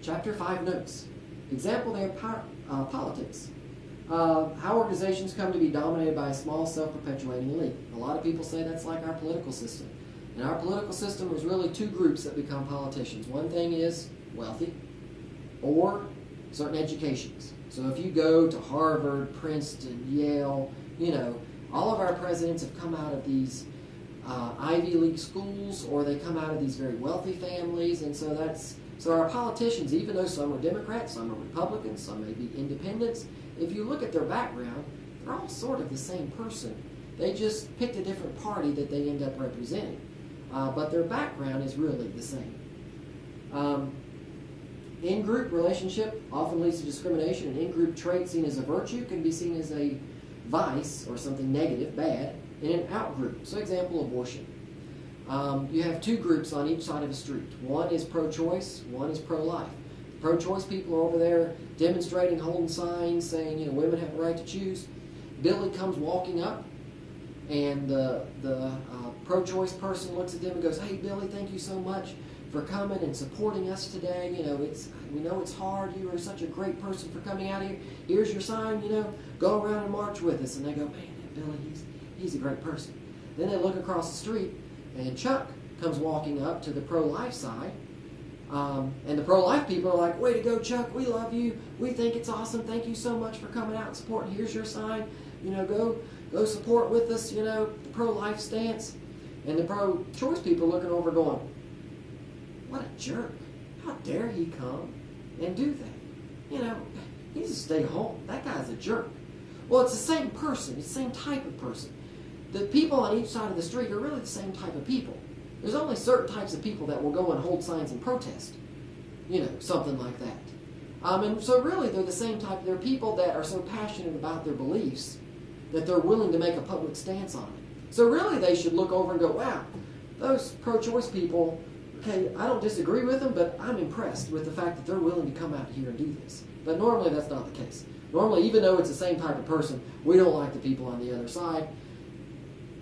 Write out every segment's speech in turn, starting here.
Chapter 5 notes. Example there, politics. How organizations come to be dominated by a small self-perpetuating elite. A lot of people say that's like our political system. In our political system, there's really two groups that become politicians. One thing is wealthy or certain educations. So if you go to Harvard, Princeton, Yale, all of our presidents have come out of these Ivy League schools, or they come out of these very wealthy families, and so our politicians, even though some are Democrats, some are Republicans, some may be independents, if you look at their background, they're all sort of the same person. They just picked a different party that they end up representing. But their background is really the same. In-group relationship often leads to discrimination. An in-group trait seen as a virtue can be seen as a vice or something negative, bad, in an out-group. So example, abortion. You have two groups on each side of the street. One is pro-choice, one is pro-life. Pro-choice people are over there demonstrating, holding signs, saying, women have a right to choose. Billy comes walking up, and the pro-choice person looks at them and goes, "Hey, Billy, thank you so much for coming and supporting us today. We know it's hard. You are such a great person for coming out here. Here's your sign. Go around and march with us." And they go, "Man, that Billy, he's a great person." Then they look across the street, and Chuck comes walking up to the pro-life side. And the pro-life people are like, "Way to go, Chuck. We love you. We think it's awesome. Thank you so much for coming out and supporting. Here's your sign. Go support with us, the pro-life stance." And the pro-choice people are looking over going, "What a jerk. How dare he come and do that? He needs to stay home. That guy's a jerk." Well, it's the same person. It's the same type of person. The people on each side of the street are really the same type of people. There's only certain types of people that will go and hold signs and protest. Something like that. And so really they're the same type. They're people that are so passionate about their beliefs that they're willing to make a public stance on it. So really they should look over and go, "Wow, those pro-choice people, okay, I don't disagree with them, but I'm impressed with the fact that they're willing to come out here and do this." But normally that's not the case. Normally, even though it's the same type of person, we don't like the people on the other side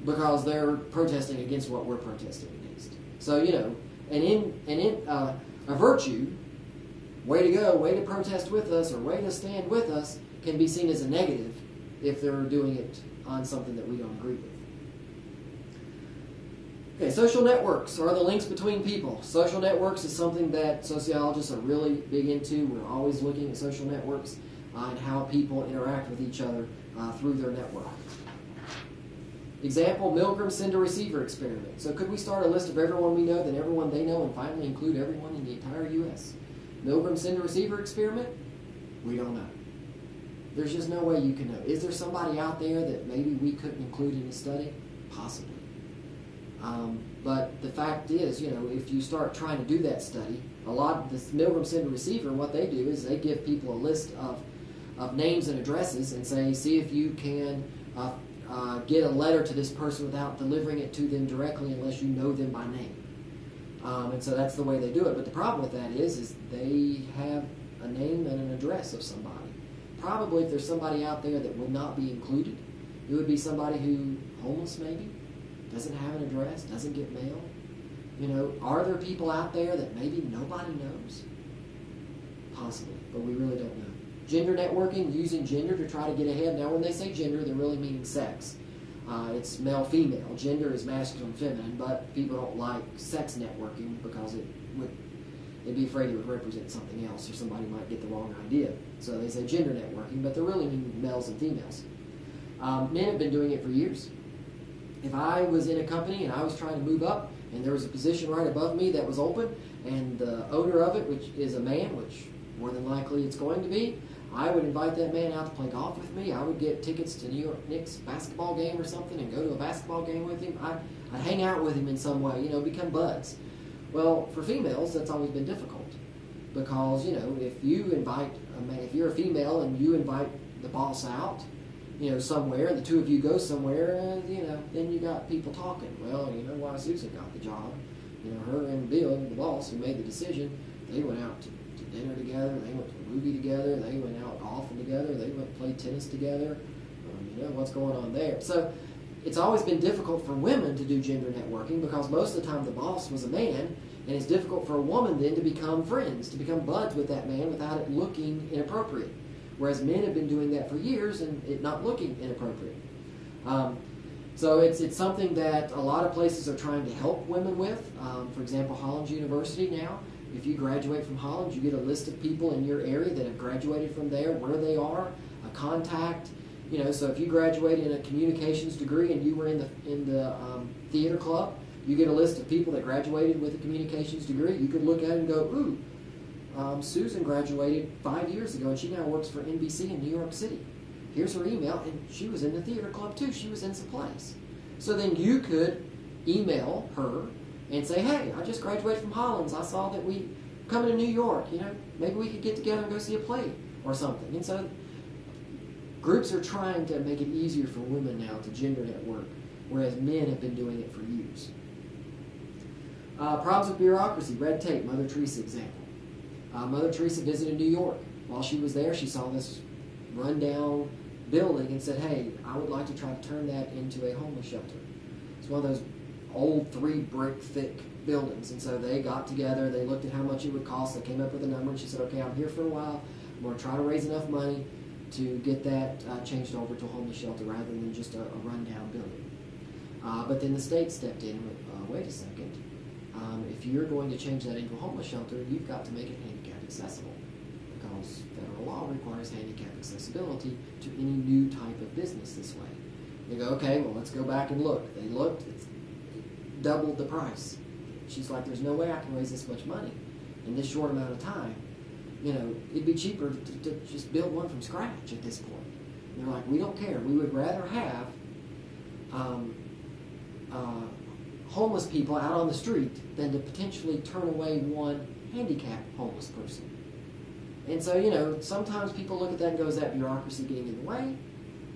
because they're protesting against what we're protesting against. So, a virtue, way to go, way to protest with us, or way to stand with us, can be seen as a negative if they're doing it on something that we don't agree with. Okay, social networks are the links between people. Social networks is something that sociologists are really big into. We're always looking at social networks and how people interact with each other through their network. Example, Milgram sender-receiver experiment. So could we start a list of everyone we know, then everyone they know, and finally include everyone in the entire U.S.? Milgram sender-receiver experiment? We don't know. There's just no way you can know. Is there somebody out there that maybe we couldn't include in the study? Possibly. But the fact is, if you start trying to do that study, a lot of this Milgram sender-receiver, what they do is they give people a list of names and addresses and say, see if you can get a letter to this person without delivering it to them directly unless you know them by name. And so that's the way they do it. But the problem with that is they have a name and an address of somebody. Probably if there's somebody out there that would not be included, it would be somebody who, homeless maybe, doesn't have an address, doesn't get mail. Are there people out there that maybe nobody knows? Possibly, but we really don't know. Gender networking, using gender to try to get ahead. Now, when they say gender, they're really meaning sex. It's male-female. Gender is masculine-feminine, but people don't like sex networking because they'd be afraid it would represent something else or somebody might get the wrong idea. So they say gender networking, but they're really meaning males and females. Men have been doing it for years. If I was in a company and I was trying to move up and there was a position right above me that was open and the owner of it, which is a man, which more than likely it's going to be, I would invite that man out to play golf with me. I would get tickets to New York Knicks basketball game or something and go to a basketball game with him. I'd hang out with him in some way, become buds. Well, for females, that's always been difficult because, if you invite a man, if you're a female and you invite the boss out, somewhere, and the two of you go somewhere, then you got people talking. Well, why Susan got the job. Her and Bill, the boss who made the decision, they went out to dinner together, they went to a movie together, they went out golfing together, they went to play tennis together. What's going on there? So it's always been difficult for women to do gender networking because most of the time the boss was a man And it's difficult for a woman then to become friends, to become buds with that man without it looking inappropriate. Whereas men have been doing that for years and it not looking inappropriate. So it's something that a lot of places are trying to help women with. For example, Hollins University now, if you graduate from Hollins, you get a list of people in your area that have graduated from there, where they are, a contact. So if you graduated in a communications degree and you were in the theater club, you get a list of people that graduated with a communications degree. You could look at it and go, ooh, Susan graduated 5 years ago and she now works for NBC in New York City. Here's her email, and she was in the theater club too. She was in some plays. So then you could email her and say, hey, I just graduated from Hollins. I saw that we coming to New York. Maybe we could get together and go see a play or something. And so groups are trying to make it easier for women now to gender network, whereas men have been doing it for years. Problems with bureaucracy, red tape, Mother Teresa example. Mother Teresa visited New York. While she was there, she saw this rundown building and said, hey, I would like to try to turn that into a homeless shelter. It's one of those old 3-brick thick buildings. And so they got together, they looked at how much it would cost, they came up with a number, and she said, okay, I'm here for a while. I'm going to try to raise enough money to get that changed over to a homeless shelter rather than just a rundown building. But then the state stepped in and went, wait a second. If you're going to change that into a homeless shelter, you've got to make it handicap accessible, because federal law requires handicap accessibility to any new type of business this way. They go, okay, well, let's go back and look. They looked, it's doubled the price. She's like, there's no way I can raise this much money in this short amount of time. It'd be cheaper to just build one from scratch at this point. And they're like, we don't care. We would rather have homeless people out on the street than to potentially turn away one handicapped homeless person. And so, sometimes people look at that and go, is that bureaucracy getting in the way?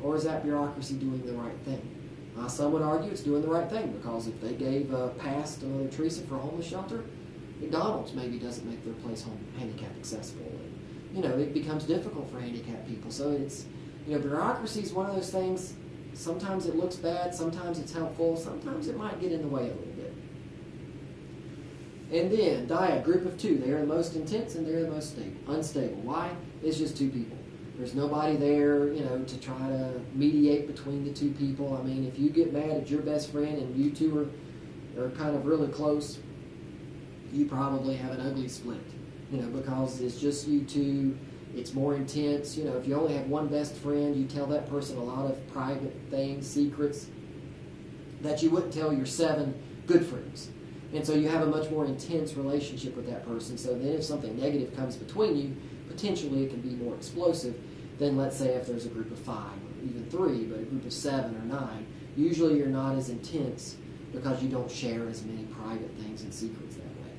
Or is that bureaucracy doing the right thing? Some would argue it's doing the right thing, because if they gave a pass to Mother Teresa for a homeless shelter, McDonald's maybe doesn't make their place handicap accessible. And, it becomes difficult for handicapped people. So it's, bureaucracy is one of those things. Sometimes it looks bad, sometimes it's helpful, sometimes it might get in the way a little bit. And then, dyad, group of two. They are the most intense and they're the most unstable. Why? It's just two people. There's nobody there, to try to mediate between the two people. I mean, if you get mad at your best friend and you two are kind of really close, you probably have an ugly split, because it's just you two. It's more intense. If you only have one best friend, you tell that person a lot of private things, secrets, that you wouldn't tell your 7 good friends. And so you have a much more intense relationship with that person. So then if something negative comes between you, potentially it can be more explosive than, let's say, if there's a group of 5 or even 3, but a group of 7 or 9. Usually you're not as intense because you don't share as many private things and secrets that way.